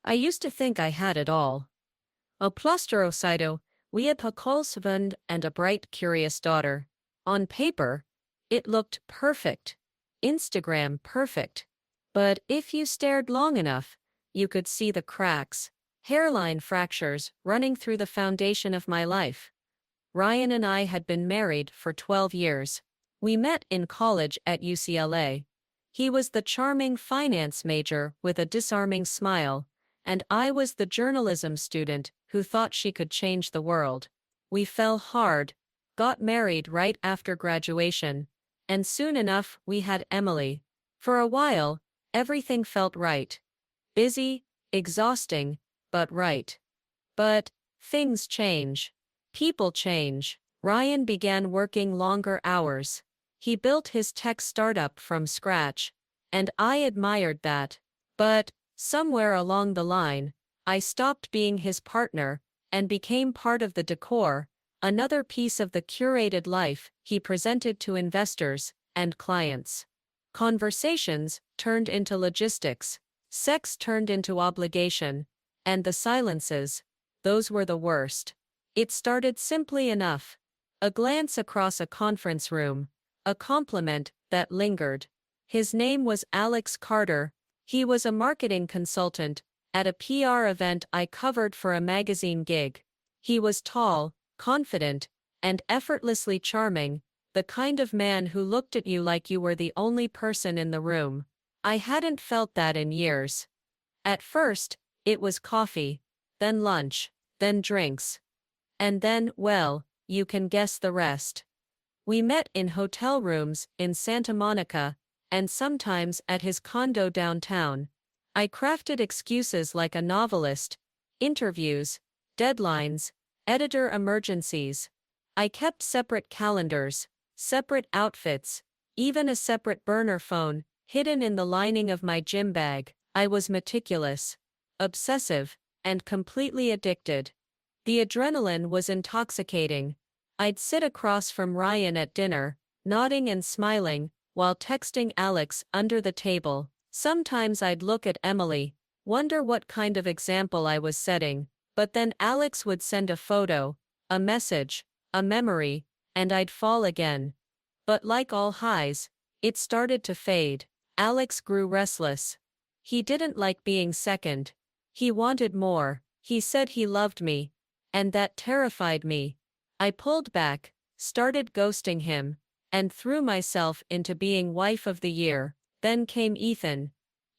I used to think I had it all. A plasterocido, we had a husband and a bright, curious daughter. On paper, it looked perfect. Instagram perfect. But if you stared long enough, you could see the cracks, hairline fractures running through the foundation of my life. Ryan and I had been married for 12 years. We met in college at UCLA. He was the charming finance major with a disarming smile, and I was the journalism student who thought she could change the world. We fell hard, got married right after graduation, and soon enough we had Emily. For a while, everything felt right. Busy, exhausting, but right. But things change. People change. Ryan began working longer hours. He built his tech startup from scratch, and I admired that. But somewhere along the line, I stopped being his partner and became part of the decor, another piece of the curated life he presented to investors and clients. Conversations turned into logistics, sex turned into obligation, and the silences, those were the worst. It started simply enough. A glance across a conference room, a compliment that lingered. His name was Alex Carter. He was a marketing consultant at a PR event I covered for a magazine gig. He was tall, confident, and effortlessly charming, the kind of man who looked at you like you were the only person in the room. I hadn't felt that in years. At first, it was coffee, then lunch, then drinks. And then, well, you can guess the rest. We met in hotel rooms in Santa Monica, and sometimes at his condo downtown. I crafted excuses like a novelist, interviews, deadlines, editor emergencies. I kept separate calendars, separate outfits, even a separate burner phone, hidden in the lining of my gym bag. I was meticulous, obsessive, and completely addicted. The adrenaline was intoxicating. I'd sit across from Ryan at dinner, nodding and smiling, while texting Alex under the table. Sometimes I'd look at Emily, wonder what kind of example I was setting, but then Alex would send a photo, a message, a memory, and I'd fall again. But like all highs, it started to fade. Alex grew restless. He didn't like being second. He wanted more. He said he loved me. And that terrified me. I pulled back, started ghosting him, and threw myself into being wife of the year. Then came Ethan.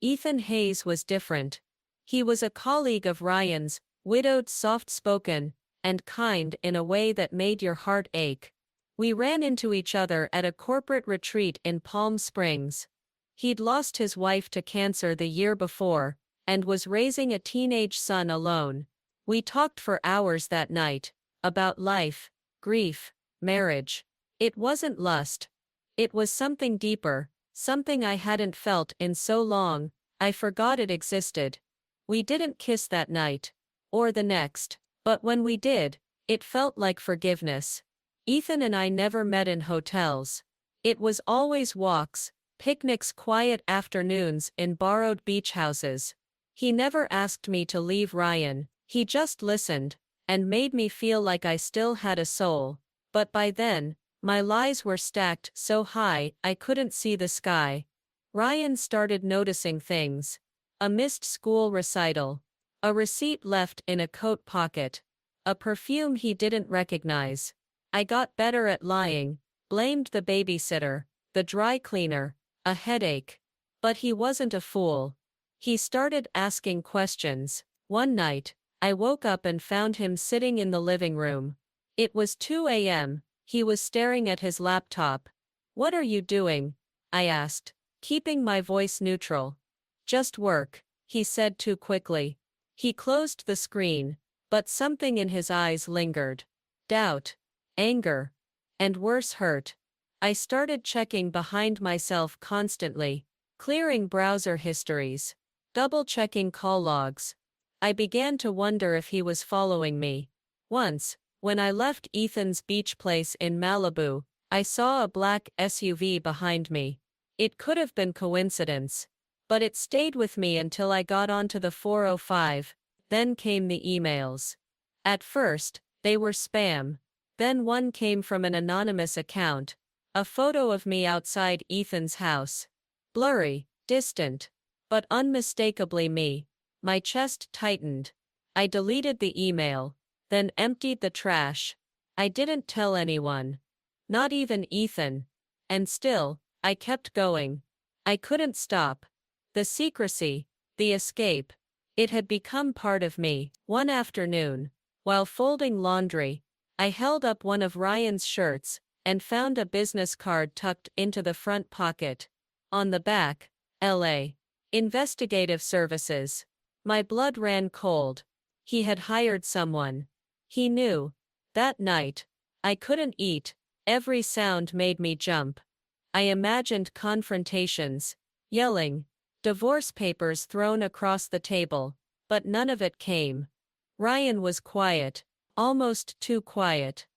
Ethan Hayes was different. He was a colleague of Ryan's, widowed, soft-spoken, and kind in a way that made your heart ache. We ran into each other at a corporate retreat in Palm Springs. He'd lost his wife to cancer the year before, and was raising a teenage son alone. We talked for hours that night, about life, grief, marriage. It wasn't lust. It was something deeper, something I hadn't felt in so long, I forgot it existed. We didn't kiss that night, or the next, but when we did, it felt like forgiveness. Ethan and I never met in hotels. It was always walks, picnics, quiet afternoons in borrowed beach houses. He never asked me to leave Ryan. He just listened, and made me feel like I still had a soul. But by then, my lies were stacked so high I couldn't see the sky. Ryan started noticing things. A missed school recital. A receipt left in a coat pocket. A perfume he didn't recognize. I got better at lying, blamed the babysitter, the dry cleaner, a headache. But he wasn't a fool. He started asking questions. One night, I woke up and found him sitting in the living room. It was 2 a.m., he was staring at his laptop. "What are you doing?" I asked, keeping my voice neutral. "Just work," he said too quickly. He closed the screen, but something in his eyes lingered. Doubt, anger, and worse, hurt. I started checking behind myself constantly, clearing browser histories, double-checking call logs. I began to wonder if he was following me. Once, when I left Ethan's beach place in Malibu, I saw a black SUV behind me. It could have been coincidence. But it stayed with me until I got onto the 405, then came the emails. At first, they were spam. Then one came from an anonymous account. A photo of me outside Ethan's house. Blurry, distant, but unmistakably me. My chest tightened. I deleted the email, then emptied the trash. I didn't tell anyone. Not even Ethan. And still, I kept going. I couldn't stop. The secrecy, the escape, it had become part of me. One afternoon, while folding laundry, I held up one of Ryan's shirts and found a business card tucked into the front pocket. On the back, LA. Investigative Services. My blood ran cold. He had hired someone. He knew. That night, I couldn't eat. Every sound made me jump. I imagined confrontations, yelling, divorce papers thrown across the table, but none of it came. Ryan was quiet, almost too quiet.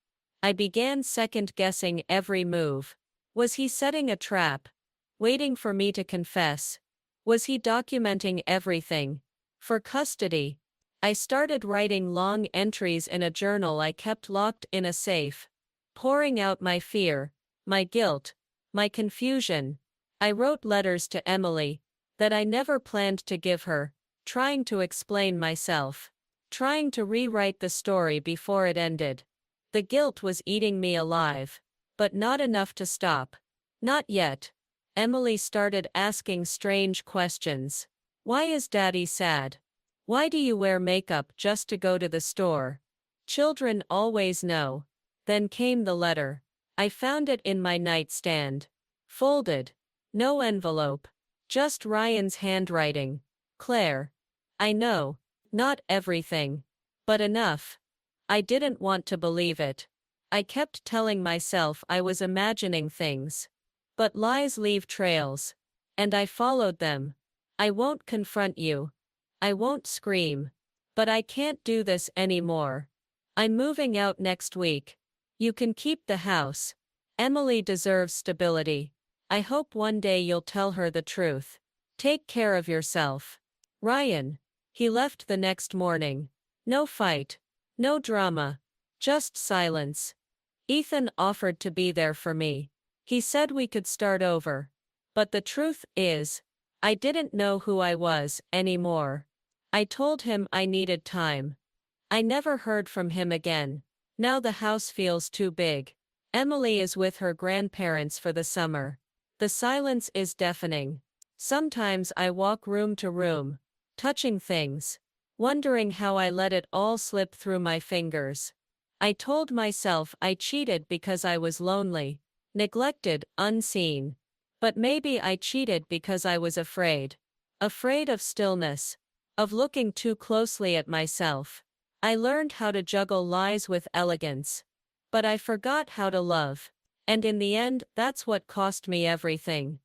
I began second-guessing every move. Was he setting a trap? Waiting for me to confess? Was he documenting everything? For custody, I started writing long entries in a journal I kept locked in a safe, pouring out my fear, my guilt, my confusion. I wrote letters to Emily that I never planned to give her, trying to explain myself, trying to rewrite the story before it ended. The guilt was eating me alive, but not enough to stop. Not yet. Emily started asking strange questions. Why is Daddy sad? Why do you wear makeup just to go to the store? Children always know. Then came the letter. I found it in my nightstand. Folded. No envelope. Just Ryan's handwriting. Claire. I know. Not everything. But enough. I didn't want to believe it. I kept telling myself I was imagining things. But lies leave trails. And I followed them. I won't confront you. I won't scream. But I can't do this anymore. I'm moving out next week. You can keep the house. Emily deserves stability. I hope one day you'll tell her the truth. Take care of yourself. Ryan. He left the next morning. No fight. No drama. Just silence. Ethan offered to be there for me. He said we could start over. But the truth is, I didn't know who I was anymore. I told him I needed time. I never heard from him again. Now the house feels too big. Emily is with her grandparents for the summer. The silence is deafening. Sometimes I walk room to room, touching things, wondering how I let it all slip through my fingers. I told myself I cheated because I was lonely, neglected, unseen. But maybe I cheated because I was afraid. Afraid of stillness. Of looking too closely at myself. I learned how to juggle lies with elegance. But I forgot how to love. And in the end, that's what cost me everything.